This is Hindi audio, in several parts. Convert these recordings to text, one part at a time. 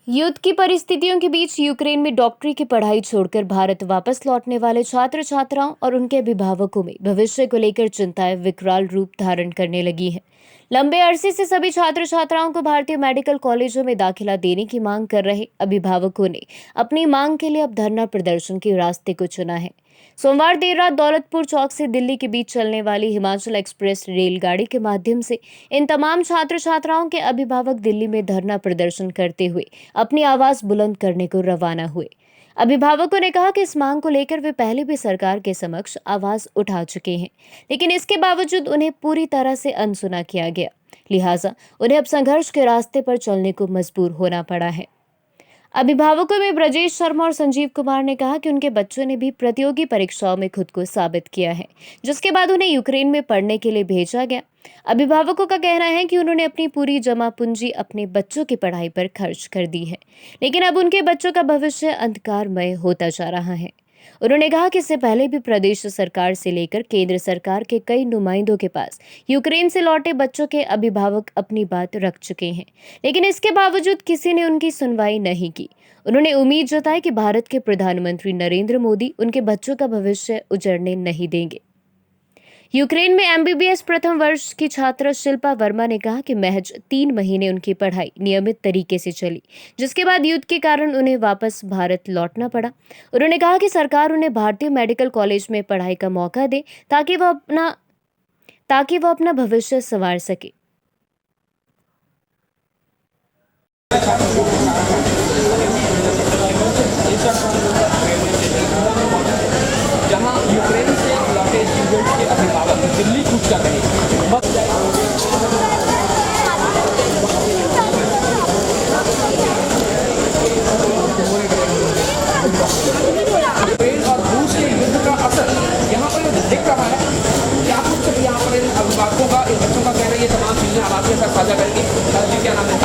युद्ध की परिस्थितियों के बीच यूक्रेन में डॉक्टरी की पढ़ाई छोड़कर भारत वापस लौटने वाले छात्र छात्राओं और उनके अभिभावकों में भविष्य को लेकर चिंताएं विकराल रूप धारण करने लगी हैं। लंबे अरसे से सभी छात्र छात्राओं को भारतीय मेडिकल कॉलेजों में दाखिला देने की मांग कर रहे अभिभावकों ने अपनी मांग के लिए अब धरना प्रदर्शन के रास्ते को चुना है। सोमवार देर रात दौलतपुर चौक से दिल्ली के बीच चलने वाली हिमाचल एक्सप्रेस रेलगाड़ी के माध्यम से इन तमाम छात्र छात्राओं के अभिभावक दिल्ली में धरना प्रदर्शन करते हुए अपनी आवाज बुलंद करने को रवाना हुए। अभिभावकों ने कहा कि इस मांग को लेकर वे पहले भी सरकार के समक्ष आवाज उठा चुके हैं, लेकिन इसके बावजूद उन्हें पूरी तरह से अनसुना किया गया। लिहाजा उन्हें अब संघर्ष के रास्ते पर चलने को मजबूर होना पड़ा है। अभिभावकों में ब्रजेश शर्मा और संजीव कुमार ने कहा कि उनके बच्चों ने भी प्रतियोगी परीक्षाओं में खुद को साबित किया है, जिसके बाद उन्हें यूक्रेन में पढ़ने के लिए भेजा गया। अभिभावकों का कहना है कि उन्होंने अपनी पूरी जमा पूंजी अपने बच्चों की पढ़ाई पर खर्च कर दी है, लेकिन अब उनके बच्चों का भविष्य अंधकारमय होता जा रहा है। उन्होंने कहा कि इससे पहले भी प्रदेश सरकार से लेकर केंद्र सरकार के कई नुमाइंदों के पास यूक्रेन से लौटे बच्चों के अभिभावक अपनी बात रख चुके हैं, लेकिन इसके बावजूद किसी ने उनकी सुनवाई नहीं की। उन्होंने उम्मीद जताई कि भारत के प्रधानमंत्री नरेंद्र मोदी उनके बच्चों का भविष्य उजड़ने नहीं देंगे। यूक्रेन में एमबीबीएस प्रथम वर्ष की छात्रा शिल्पा वर्मा ने कहा कि महज 3 महीने उनकी पढ़ाई नियमित तरीके से चली, जिसके बाद युद्ध के कारण उन्हें वापस भारत लौटना पड़ा। उन्होंने कहा कि सरकार उन्हें भारतीय मेडिकल कॉलेज में पढ़ाई का मौका दे ताकि वो अपना भविष्य संवार सके। जहां यूक्रेन से लौटे स्टूडेंट्स के अभिभावक दिल्ली कूच कर रहे हैं। यूक्रेन और रूस के युद्ध का असर यहाँ पर दिख रहा है। क्या कुछ यहाँ पर इन अभिभावकों का, इन बच्चों का कह रहे हैं, ये तमाम चीजें आप आपके साथ साझा करेंगे। जी क्या नाम है?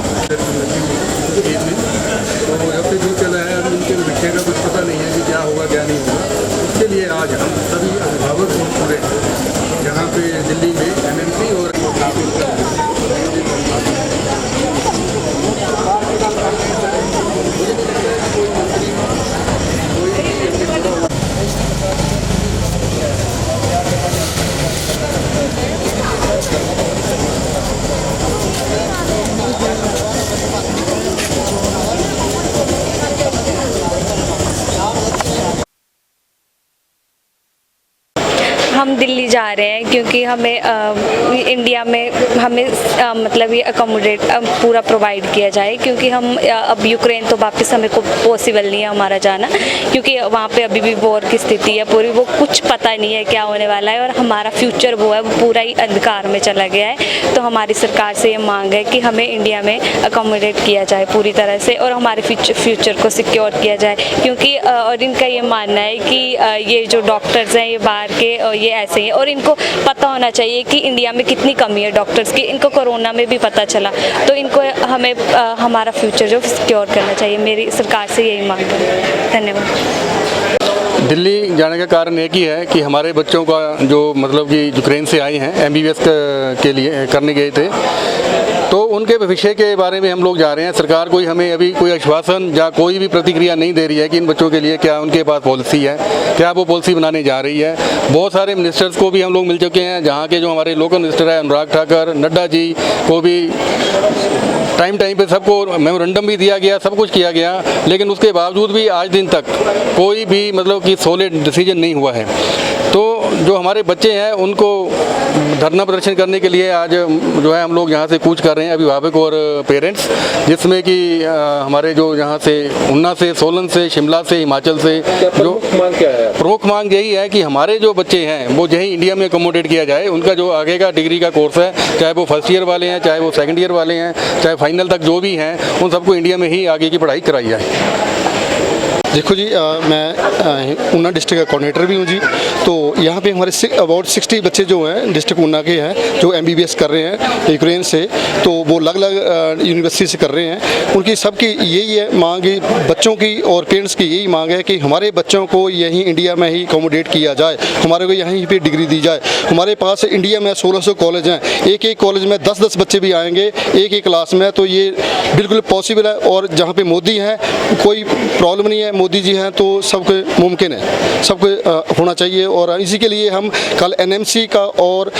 तो जब से जो चला है अभी उनके विषय का कुछ पता नहीं है कि क्या होगा क्या नहीं होगा। उसके लिए आज हम सभी अभिभावक पूरे यहाँ पे दिल्ली में एमएमसी और हम दिल्ली जा रहे हैं क्योंकि हमें इंडिया में हमें मतलब ये अकोमोडेट पूरा प्रोवाइड किया जाए, क्योंकि हम अब यूक्रेन तो वापस हमें को पॉसिबल नहीं है हमारा जाना, क्योंकि वहाँ पे अभी भी वॉर की स्थिति है पूरी, वो कुछ पता नहीं है क्या होने वाला है और हमारा फ्यूचर वो है वो पूरा ही अंधकार में चला गया है। तो हमारी सरकार से ये मांग है कि हमें इंडिया में अकोमोडेट किया जाए पूरी तरह से और हमारे फ्यूचर को सिक्योर किया जाए, क्योंकि और इनका ये मानना है कि ये जो डॉक्टर्स हैं ये बाहर के ये ऐसे हैं और इनको पता होना चाहिए कि इंडिया में कितनी कमी है डॉक्टर्स की। इनको कोरोना में भी पता चला, तो इनको हमें हमारा फ्यूचर जो सिक्योर करना चाहिए। मेरी सरकार से यही मांग है। धन्यवाद। दिल्ली जाने का कारण एक ही है कि हमारे बच्चों का जो मतलब कि यूक्रेन से आए हैं एमबीबीएस के लिए करने गए थे, तो उनके भविष्य के बारे में हम लोग जा रहे हैं। सरकार कोई हमें अभी कोई आश्वासन या कोई भी प्रतिक्रिया नहीं दे रही है कि इन बच्चों के लिए क्या उनके पास पॉलिसी है, क्या वो पॉलिसी बनाने जा रही है। बहुत सारे मिनिस्टर्स को भी हम लोग मिल चुके हैं, जहाँ के जो हमारे लोकल मिनिस्टर है अनुराग ठाकुर, नड्डा जी को भी टाइम पे सबको मेमोरेंडम भी दिया गया, सब कुछ किया गया, लेकिन उसके बावजूद भी आज दिन तक कोई भी मतलब कि सॉलिड डिसीजन नहीं हुआ है। तो जो हमारे बच्चे हैं उनको धरना प्रदर्शन करने के लिए आज जो है हम लोग यहाँ से कूच कर रहे हैं, अभिभावक और पेरेंट्स, जिसमें कि हमारे जो यहाँ से ऊना से, सोलन से, शिमला से, हिमाचल से जो प्रमुख मांग यही है कि हमारे जो बच्चे हैं वो यही इंडिया में अकोमोडेट किया जाए। उनका जो आगे का डिग्री का कोर्स है, चाहे वो फर्स्ट ईयर वाले हैं, चाहे वो सेकंड ईयर वाले हैं, चाहे फाइनल तक जो भी हैं, उन सबको इंडिया में ही आगे की पढ़ाई कराई जाए। देखो जी, मैं ऊना डिस्ट्रिक्ट का कोऑर्डिनेटर भी हूँ जी। तो यहाँ पे हमारे अबाउट 60 बच्चे जो हैं डिस्ट्रिक्ट ऊना के हैं जो एमबीबीएस कर रहे हैं यूक्रेन से, तो वो अलग अलग यूनिवर्सिटी से कर रहे हैं। उनकी सबकी यही है मांग, बच्चों की और पेरेंट्स की यही मांग है कि हमारे बच्चों को यहीं इंडिया में ही अकोमोडेट किया जाए, हमारे को यहीं पे डिग्री दी जाए। हमारे पास इंडिया में 1600 कॉलेज हैं, एक एक कॉलेज में 10-10 बच्चे भी आएंगे एक एक क्लास में, तो ये बिल्कुल पॉसिबल है। और जहाँ पे मोदी हैं कोई प्रॉब्लम नहीं है, मोदी जी हैं तो सबको मुमकिन है, सबको होना चाहिए। और इसी के लिए हम कल एनएमसी का और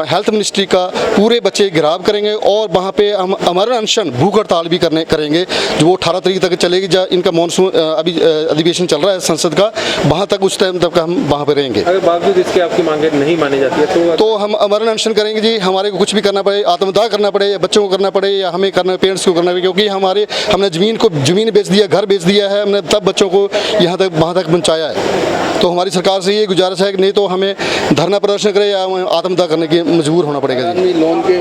हेल्थ मिनिस्ट्री का पूरे बच्चे गिराव करेंगे और वहाँ पे हम अमरण अनशन भूख हड़ताल भी करेंगे जो वो 18 तारीख तक चलेगी। इनका मानसून अभी अधिवेशन चल रहा है संसद का, वहाँ तक उस टाइम तक हम वहाँ पे रहेंगे। अगर बावजूद इसके आपकी मांगे नहीं मानी जाती है तो हम अमरण अनशन करेंगे जी। हमारे को कुछ भी करना पड़े, आत्मदाह करना पड़े या बच्चों को करना पड़े या हमें करना, पेरेंट्स को करना पड़े, क्योंकि हमने ज़मीन बेच दिया, घर बेच दिया है हमने, तब बच्चों को यहाँ तक वहाँ तक पहुँचाया है। तो हमारी सरकार से ये गुजारिश है कि नहीं तो हमें धरना प्रदर्शन करें या आत्मदाह करने की मजबूर होना पड़ेगा जी। लोन के